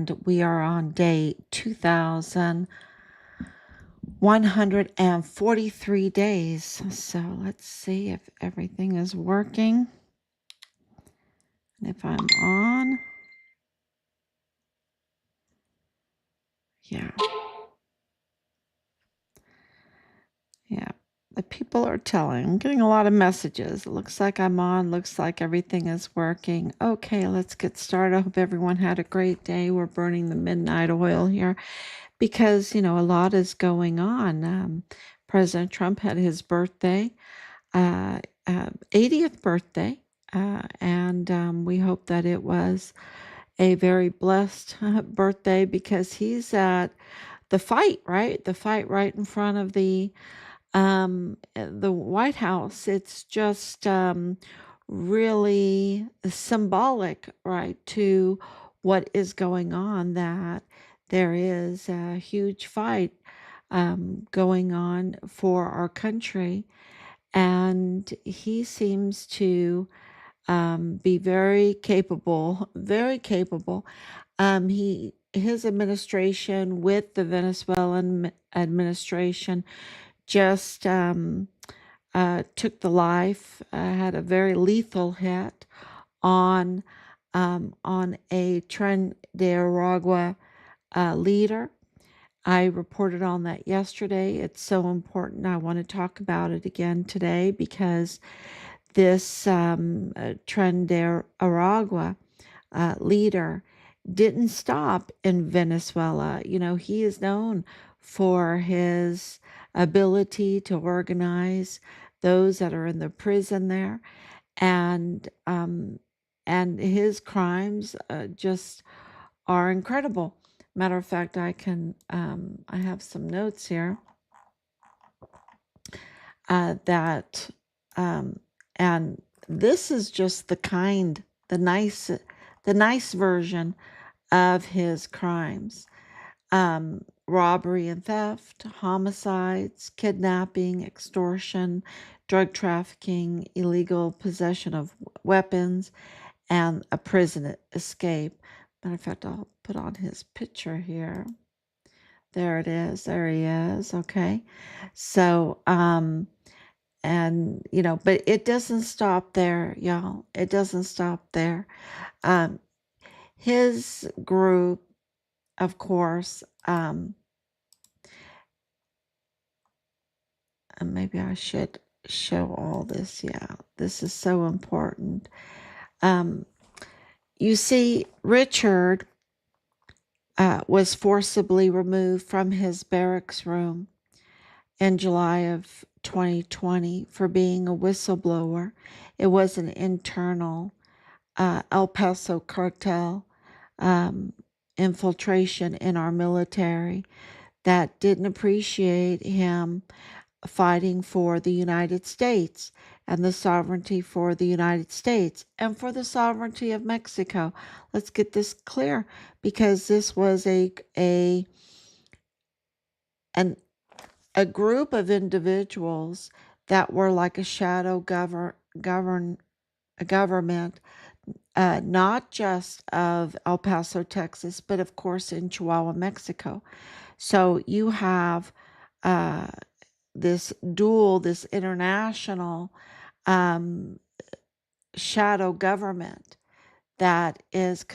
and we are on day 2,143 days. So let's see if everything is working and if I'm on. Yeah. The people are telling. I'm getting a lot of messages. It looks like I'm on. Looks like everything is working. Okay, let's get started. I hope everyone had a great day. We're burning the midnight oil here because, a lot is going on. President Trump had his birthday, 80th birthday, and we hope that it was a very blessed birthday because he's at the fight, right? The fight right in front of the White House. It's just really symbolic, right, to what is going on, that there is a huge fight going on for our country. And he seems to be very capable, very capable. His administration with the Venezuelan administration just took the life, had a very lethal hit on a Tren de Aragua leader. I reported on that yesterday. It's so important. I want to talk about it again today because this Tren de Aragua leader didn't stop in Venezuela. He is known for his ability to organize those that are in the prison there, and his crimes just are incredible. Matter of fact, I have some notes here that and this is just the nice version of his crimes. Robbery and theft, homicides, kidnapping, extortion, drug trafficking, illegal possession of weapons, and a prison escape. Matter of fact, I'll put on his picture here. There it is. There he is. Okay. So, but it doesn't stop there, y'all. It doesn't stop there. His group, of course, and maybe I should show all this. Yeah, this is so important. You see, Richard was forcibly removed from his barracks room in July of 2020 for being a whistleblower. It was an internal El Paso cartel infiltration in our military that didn't appreciate him fighting for the United States and the sovereignty for the United States and for the sovereignty of Mexico. Let's get this clear, because this was a group of individuals that were like a shadow government, not just of El Paso, Texas, but of course in Chihuahua, Mexico. So you have this international shadow government that is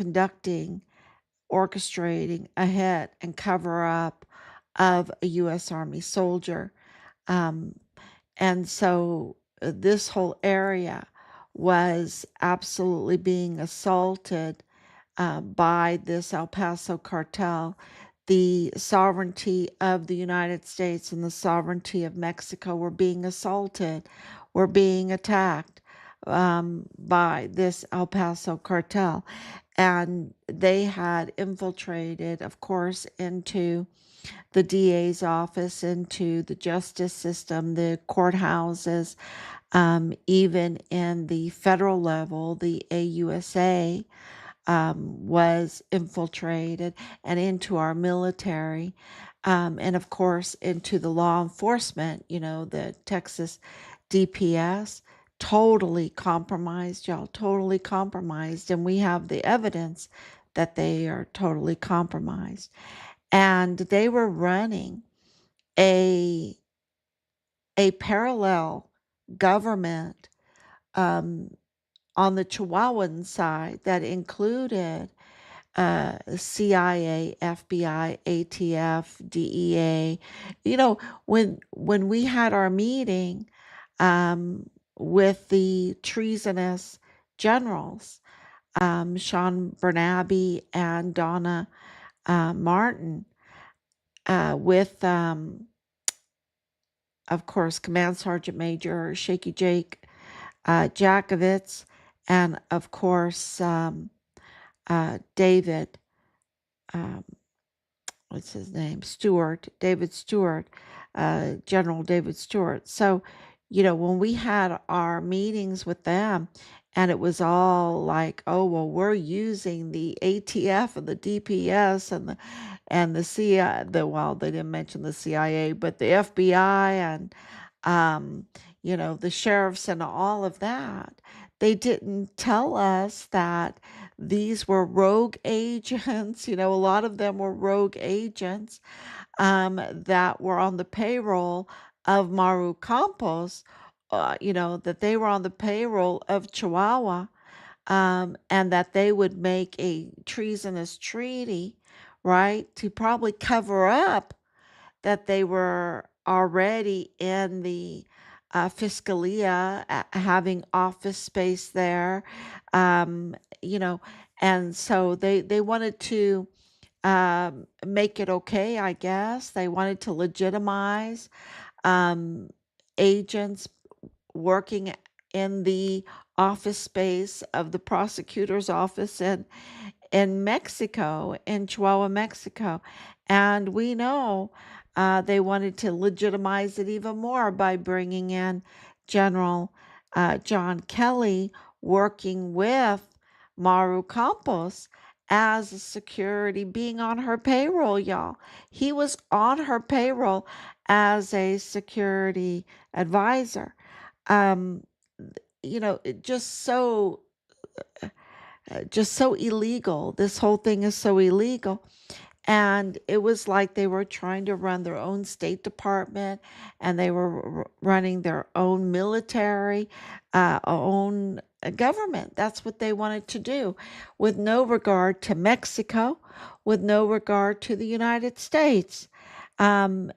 orchestrating a hit and cover up of a U.S. Army soldier. And so this whole area was absolutely being assaulted by this El Paso cartel. The sovereignty of the United States and the sovereignty of Mexico were being assaulted, were being attacked by this El Paso cartel. And they had infiltrated, of course, into the DA's office, into the justice system, the courthouses, even in the federal level, the AUSA was infiltrated, and into our military, and of course into the law enforcement, the Texas DPS, totally compromised, y'all, totally compromised. And we have the evidence that they are totally compromised. And they were running a parallel government um, on the Chihuahuan side that included CIA, FBI, ATF, DEA. You know, when we had our meeting with the treasonous generals, Sean Bernabe and Donna Martin, with of course Command Sergeant Major Shaky Jake Jakovitz, and of course David, um, what's his name? David Stewart, General David Stewart. So, when we had our meetings with them, and it was all like, oh, well, we're using the ATF and the DPS and the CIA, well, they didn't mention the CIA, but the FBI and, um, the sheriffs and all of that. They didn't tell us that these were rogue agents. A lot of them were rogue agents that were on the payroll of Maru Campos, that they were on the payroll of Chihuahua, and that they would make a treasonous treaty, right, to probably cover up that they were already in the Fiscalia, having office space there, um, you know, and so they wanted to make it okay, I guess. They wanted to legitimize um, agents working in the office space of the prosecutor's office in Mexico, in Chihuahua, Mexico. And we know they wanted to legitimize it even more by bringing in General John Kelly working with Maru Campos as a security, being on her payroll, y'all. He was on her payroll as a security advisor. Um, just so illegal. This whole thing is so illegal. And it was like they were trying to run their own State Department, and they were running their own military, own government. That's what they wanted to do, with no regard to Mexico, with no regard to the United States. And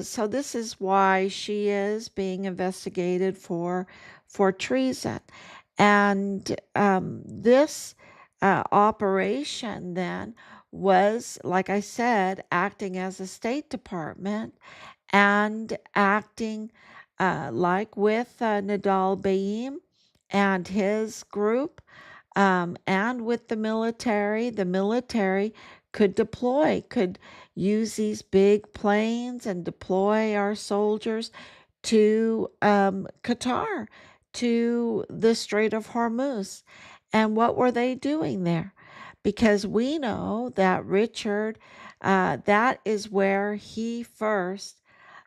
so this is why she is being investigated for treason. And this operation then was, like I said, acting as a State Department and acting like with Nadal Baim and his group, and with the military. The military could use these big planes and deploy our soldiers to Qatar, to the Strait of Hormuz. And what were they doing there? Because we know that Richard, that is where he first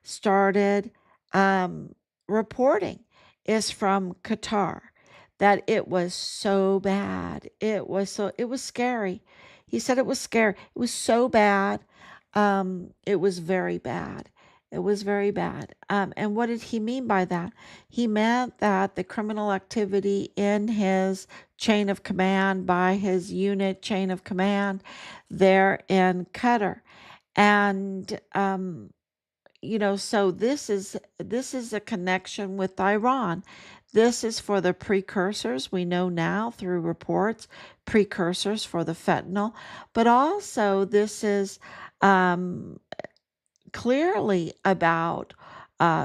started um, reporting, is from Qatar. That it was so bad. It was scary. He said it was scary. It was so bad. It was very bad. It was very bad. And what did he mean by that? He meant that the criminal activity in his chain of command, by his unit chain of command there in Qatar. And so this is a connection with Iran. This is for the precursors, we know now through reports, precursors for the fentanyl, but also this is um, clearly about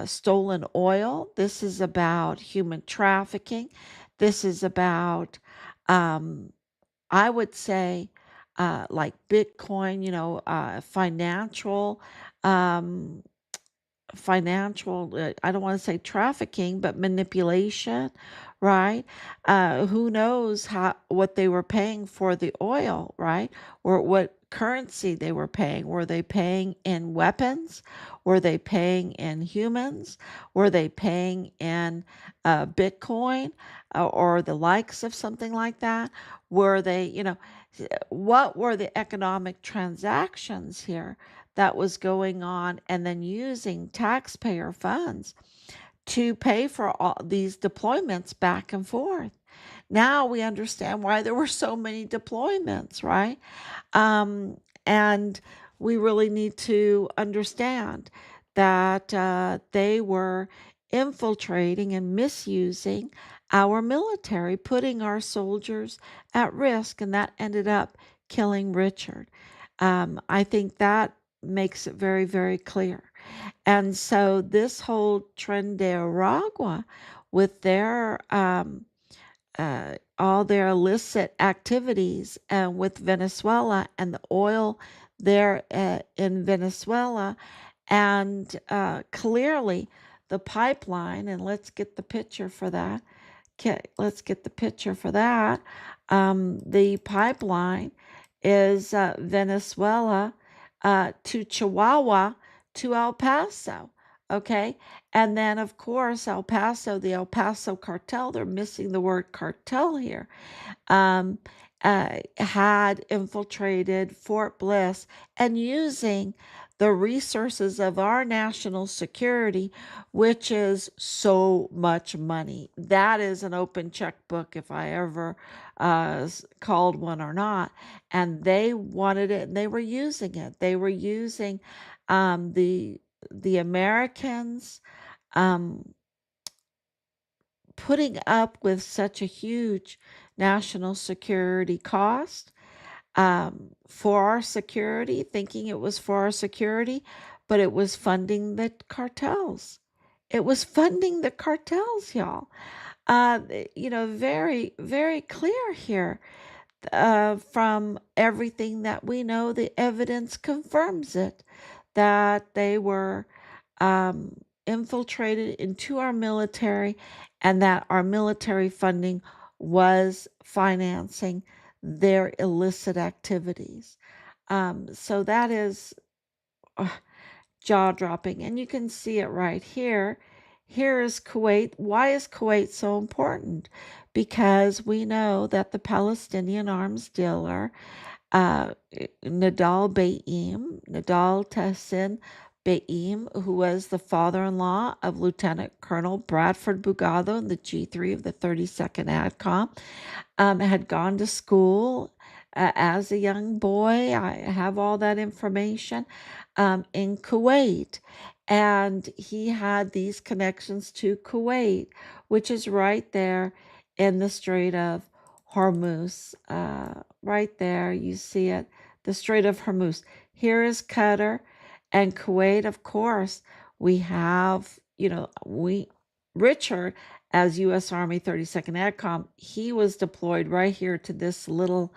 stolen oil. This is about human trafficking. This is about, um, I would say, like Bitcoin, um, financial, I don't want to say trafficking, but manipulation, right? Who knows what they were paying for the oil, right? Or what currency they were paying. Were they paying in weapons? Were they paying in humans? Were they paying in Bitcoin, or the likes of something like that? Were they, What were the economic transactions here that was going on, and then using taxpayer funds to pay for all these deployments back and forth? Now we understand why there were so many deployments, right? And we really need to understand that they were infiltrating and misusing our military, putting our soldiers at risk, and that ended up killing Richard. I think that makes it very, very clear. And so, this whole Tren de Aragua, with their all their illicit activities with Venezuela and the oil there in Venezuela, and clearly the pipeline. And let's get the picture for that. Okay, let's get the picture for that. The pipeline is Venezuela to Chihuahua to El Paso. Okay. And then, of course, El Paso, the El Paso cartel, they're missing the word cartel here, um, had infiltrated Fort Bliss and using the resources of our national security, which is so much money. That is an open checkbook, if I ever called one or not. And they wanted it, and they were using it. They were using um, the the Americans um, putting up with such a huge national security cost for our security, thinking it was for our security, but it was funding the cartels. It was funding the cartels, y'all. Uh, very, very clear here. From everything that we know, the evidence confirms it, that they were infiltrated into our military, and that our military funding was financing their illicit activities. So that is jaw dropping. And you can see it right here. Here is Kuwait. Why is Kuwait so important? Because we know that the Palestinian arms dealer, uh, Nadal Tahsin Baim, who was the father-in-law of Lieutenant Colonel Bradford Bugado in the G3 of the 32nd ADCOM, had gone to school as a young boy. I have all that information in Kuwait. And he had these connections to Kuwait, which is right there in the Strait of Hormuz. Right there, you see it, the Strait of Hormuz. Here is Qatar and Kuwait, of course. We have, Richard, as U.S. Army 32nd ADCOM, he was deployed right here to this little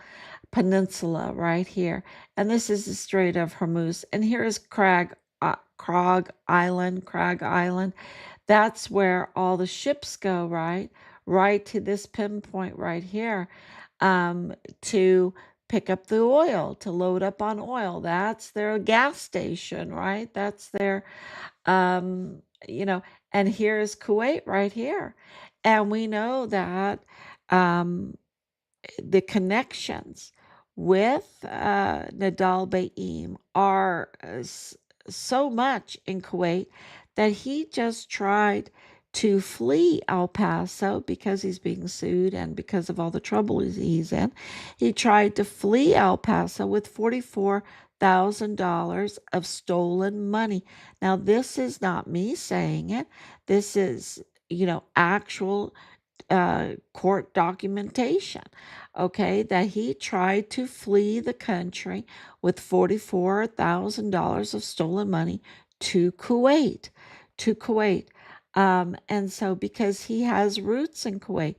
peninsula right here. And this is the Strait of Hormuz. And here is Crag Island. That's where all the ships go, right? Right to this pinpoint right here, to pick up the oil, to load up on oil. That's their gas station, right? That's their, um, you know, and here's Kuwait right here. And we know that um, the connections with Nadal Baim are so much in Kuwait that he just tried to flee El Paso because he's being sued and because of all the trouble he's in. He tried to flee El Paso with $44,000 of stolen money. Now, this is not me saying it. This is, actual court documentation, okay, that he tried to flee the country with $44,000 of stolen money to Kuwait, to Kuwait. And so, because he has roots in Kuwait,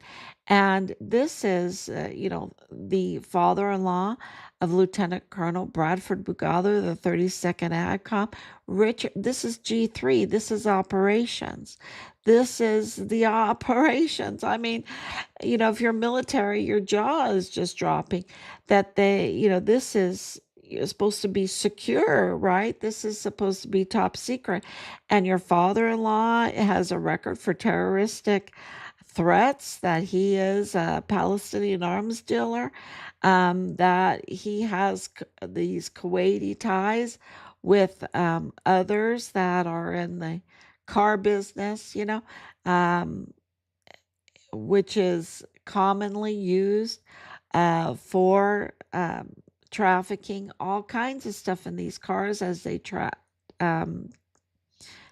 and this is, the father-in-law of Lieutenant Colonel Bradford Bugado, the 32nd ADCOM. Richard, this is G3. This is operations. This is the operations. I mean, if you're military, your jaw is just dropping that this is supposed to be secure, right? This is supposed to be top secret. And your father in law has a record for terroristic threats that he is a Palestinian arms dealer, that he has these Kuwaiti ties with others that are in the car business, um, which is commonly used for trafficking, all kinds of stuff in these cars as they um,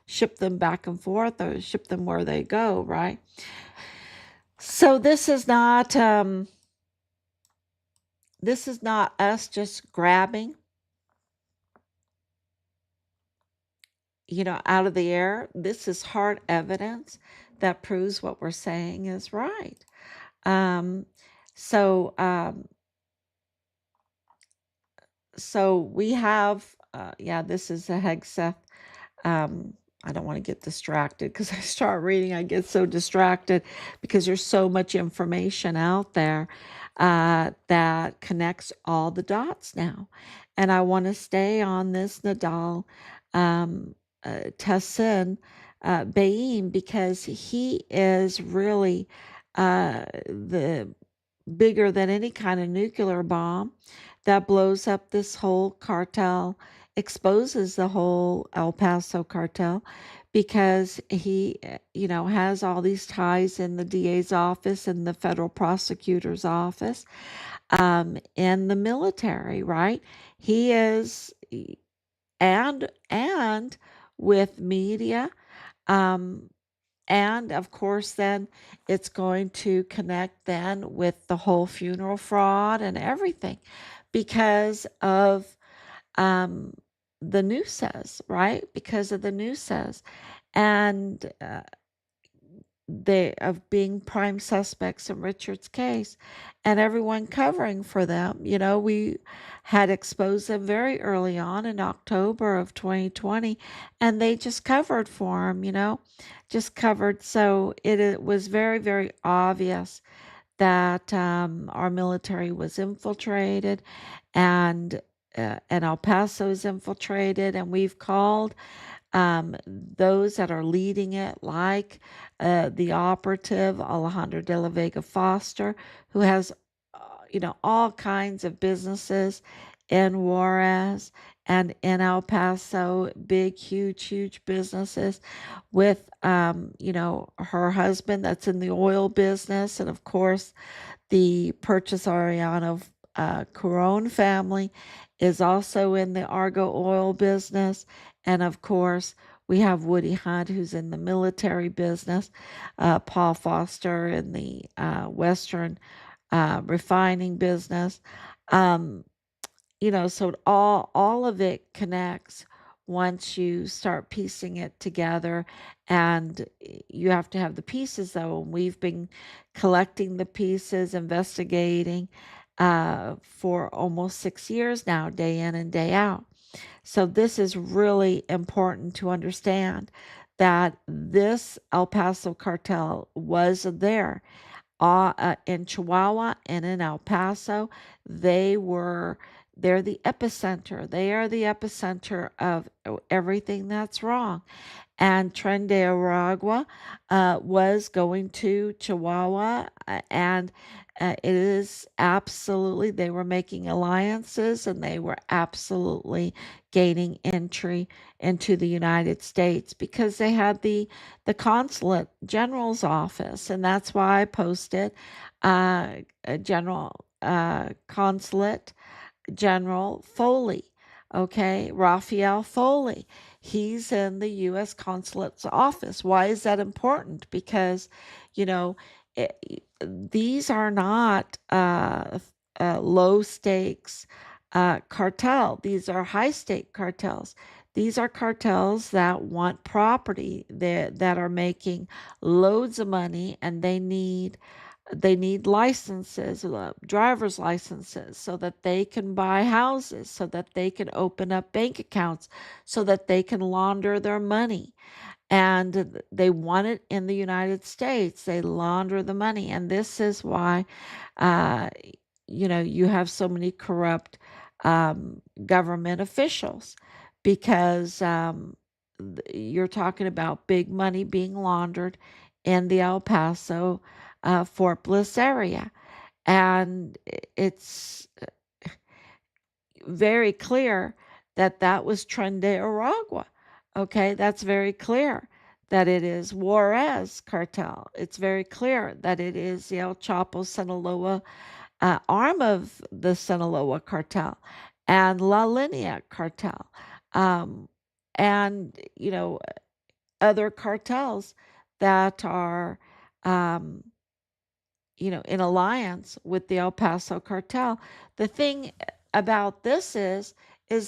ship them back and forth or ship them where they go, right? So this is not us just grabbing, out of the air. This is hard evidence that proves what we're saying is right. Um, so um, so we have, yeah, this is a Hegseth. Um, I don't want to get distracted because I start reading, I get so distracted because there's so much information out there that connects all the dots now. And I want to stay on this Nadal um, Tessin Baim because he is really the bigger than any kind of nuclear bomb that blows up this whole cartel, exposes the whole El Paso cartel because he, has all these ties in the DA's office and the federal prosecutor's office, and the military, right? He is, and with media, um, and of course, then it's going to connect then with the whole funeral fraud and everything because of um, the news says, right? Because of the news says. And they of being prime suspects in Richard's case and everyone covering for them. We had exposed them very early on in October of 2020 and they just covered for him, just covered. So it was very, very obvious that our military was infiltrated and El Paso is infiltrated, and we've called those that are leading it, like the operative Alejandro de la Vega Foster, who has, all kinds of businesses in Juarez and in El Paso, big, huge, huge businesses with, her husband that's in the oil business, and of course, the Purchase Ariano Caron family is also in the Argo oil business. And of course, we have Woody Hunt, who's in the military business, Paul Foster in the Western refining business. Um, so all of it connects once you start piecing it together, and you have to have the pieces though, and we've been collecting the pieces, investigating for almost 6 years now, day in and day out. So this is really important to understand that this El Paso cartel was there in Chihuahua and in El Paso. They're the epicenter. They are the epicenter of everything that's wrong. And Tren de Aragua was going to Chihuahua, and it is absolutely, they were making alliances and they were absolutely gaining entry into the United States because they had the consulate general's office. And that's why I posted a general consulate General Foley, okay, Raphael Foley. He's in the U.S. consulate's office. Why is that important? Because, you know, it, these are not low stakes cartel. These are high stake cartels. These are cartels that want property that are making loads of money, and they need licenses, driver's licenses, so that they can buy houses, so that they can open up bank accounts, so that they can launder their money. And they want it in the United States. They launder the money. And this is why, uh, you have so many corrupt government officials because you're talking about big money being laundered in the El Paso, Fort Bliss area. And it's very clear that that was Tren de Aragua. Okay, that's very clear that it is Juarez cartel. It's very clear that it is the El Chapo Sinaloa arm of the Sinaloa cartel and La Linea cartel. Um, and, other cartels that are, um, in alliance with the El Paso cartel. The thing about this is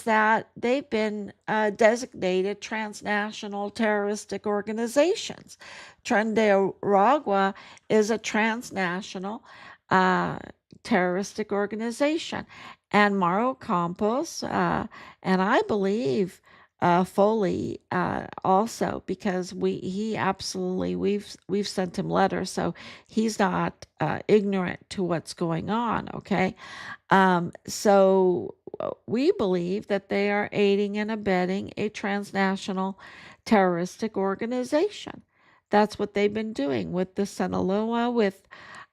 that they've been designated transnational terroristic organizations. Tren de Aragua is a transnational uh, terroristic organization, and Maru Campos and I believe Foley also, because he absolutely, we've sent him letters, so he's not ignorant to what's going on. Okay, so we believe that they are aiding and abetting a transnational terroristic organization. That's what they've been doing with the Sinaloa, with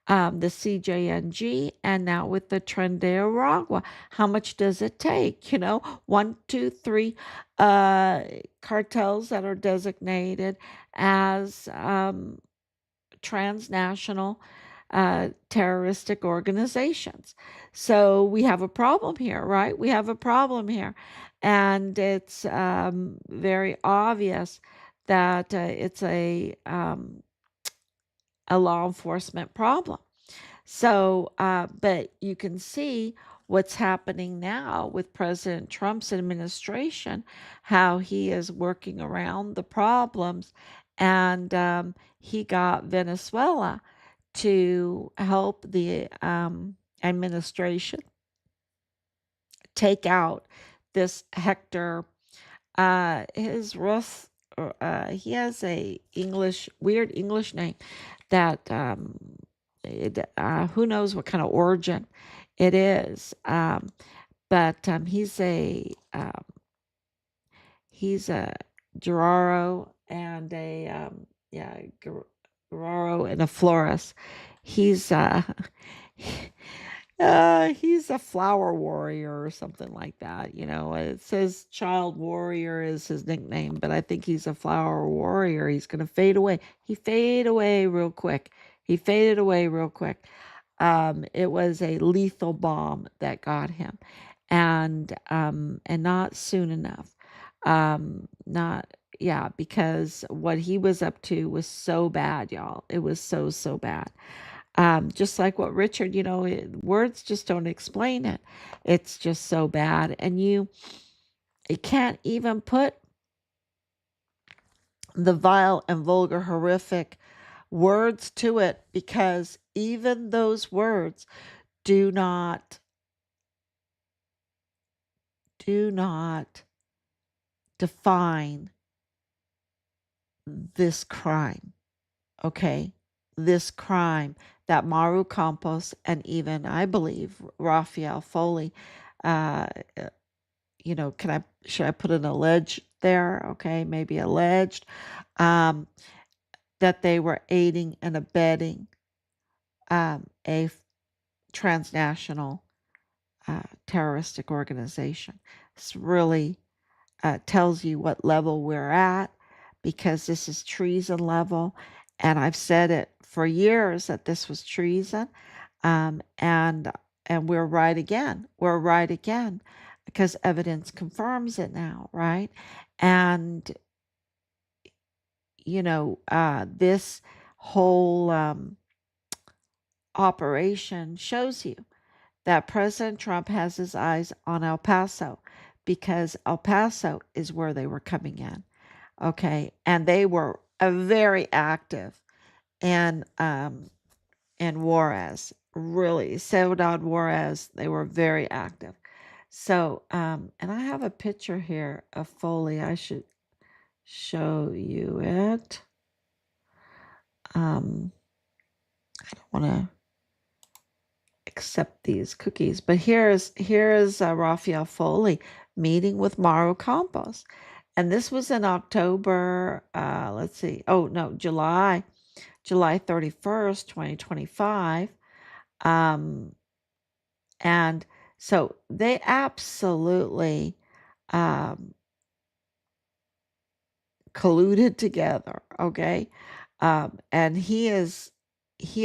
the CJNG, and now with the Tren de Aragua. How much does it take? One, two, three uh, cartels that are designated as transnational terroristic organizations. So we have a problem here, right? We have a problem here. And it's very obvious that it's a law enforcement problem. So, but you can see what's happening now with President Trump's administration, how he is working around the problems. And he got Venezuela to help the administration take out this Hector. His Russ, he has a weird English name that who knows what kind of origin it is. But he's a Guerrero and a yeah Guerrero and a Flores. He's he's a flower warrior or something like that. It says child warrior is his nickname, but I think he's a flower warrior. He's going to fade away. He faded away real quick. He faded away real quick. It was a lethal bomb that got him, and not soon enough. Not Yeah, because what he was up to was so bad, y'all. It was so bad. Just like what Richard, words just don't explain it. It's just so bad, and you can't even put the vile and vulgar, horrific words to it, because even those words do not define this crime. Okay, this crime that Maru Campos and even I believe Raphael Foley, uh, should I put an alleged there? Okay, maybe alleged, um, that they were aiding and abetting a transnational terroristic organization. This really tells you what level we're at, because this is treason level. And I've said it for years that this was treason. And we're right again. We're right again, because evidence confirms it now, right? And this whole operation shows you that President Trump has his eyes on El Paso, because El Paso is where they were coming in. Okay, and they were very active in Juarez. Really, Ciudad Juarez, they were very active. So, and I have a picture here of Foley. I should show you it. I don't want to accept these cookies, but here's Raphael Foley meeting with Maru Campos, and this was in October. Let's see. Oh no, July July 31st, 2025. Um, and so they absolutely um, colluded together, okay? And he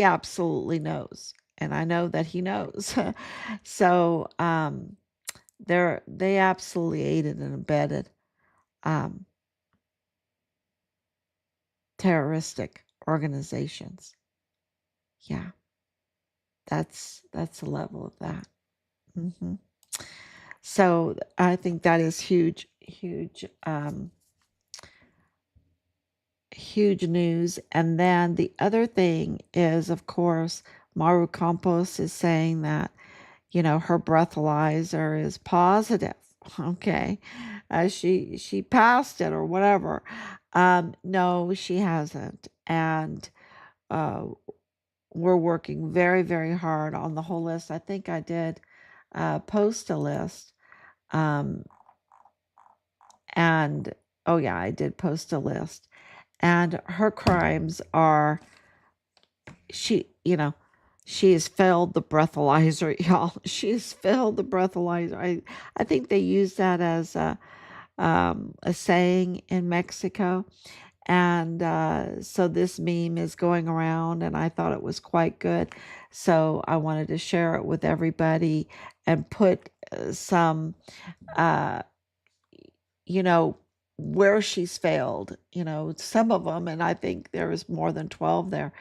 absolutely knows, and I know that he knows. So they absolutely aided and abetted um, terroristic organizations. Yeah, that's the level of that. Hmm. So I think that is huge, huge, huge news. And then the other thing is, of course, Maru Campos is saying that, her breathalyzer is positive. Okay. She passed it or whatever. No, she hasn't. And uh, we're working very, very hard on the whole list. I think I did post a list. Um, and oh, yeah, I did post a list. And her crimes are she, she has failed the breathalyzer, y'all. She has failed the breathalyzer. I think they use that as a saying in Mexico. And so this meme is going around, and I thought it was quite good. So I wanted to share it with everybody and put some, uh, you know, where she's failed, some of them, and I think there was more than 12 there,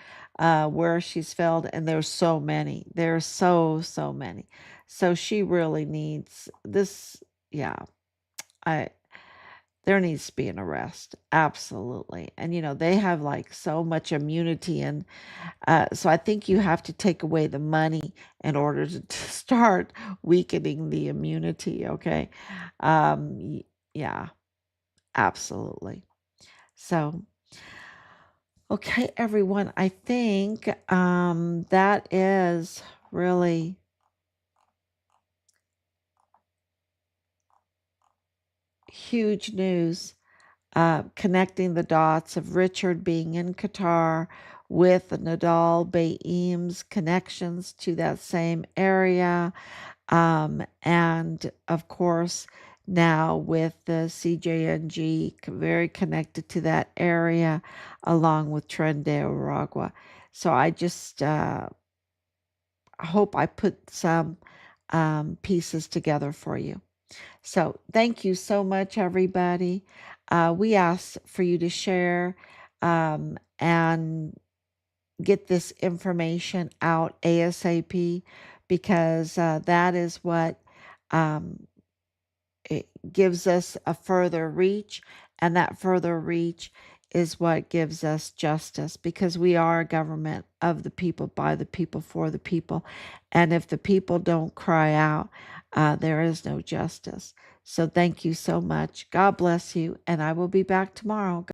where she's failed, and there's so many. There's so many. So she really needs this. Yeah, I there needs to be an arrest. Absolutely. And they have like so much immunity, and so I think you have to take away the money in order to start weakening the immunity. Okay. Yeah, absolutely. So, okay, everyone, I think that is really huge news, connecting the dots of Richard being in Qatar with Nadal Baim's connections to that same area. And of course, now with the CJNG very connected to that area, along with Tren de Aragua. So I just hope I put some pieces together for you. So thank you so much, everybody. We ask for you to share and get this information out ASAP, because that is what um, it gives us a further reach, and that further reach is what gives us justice, because we are a government of the people, by the people, for the people. And if the people don't cry out, there is no justice. So thank you so much. God bless you, and I will be back tomorrow.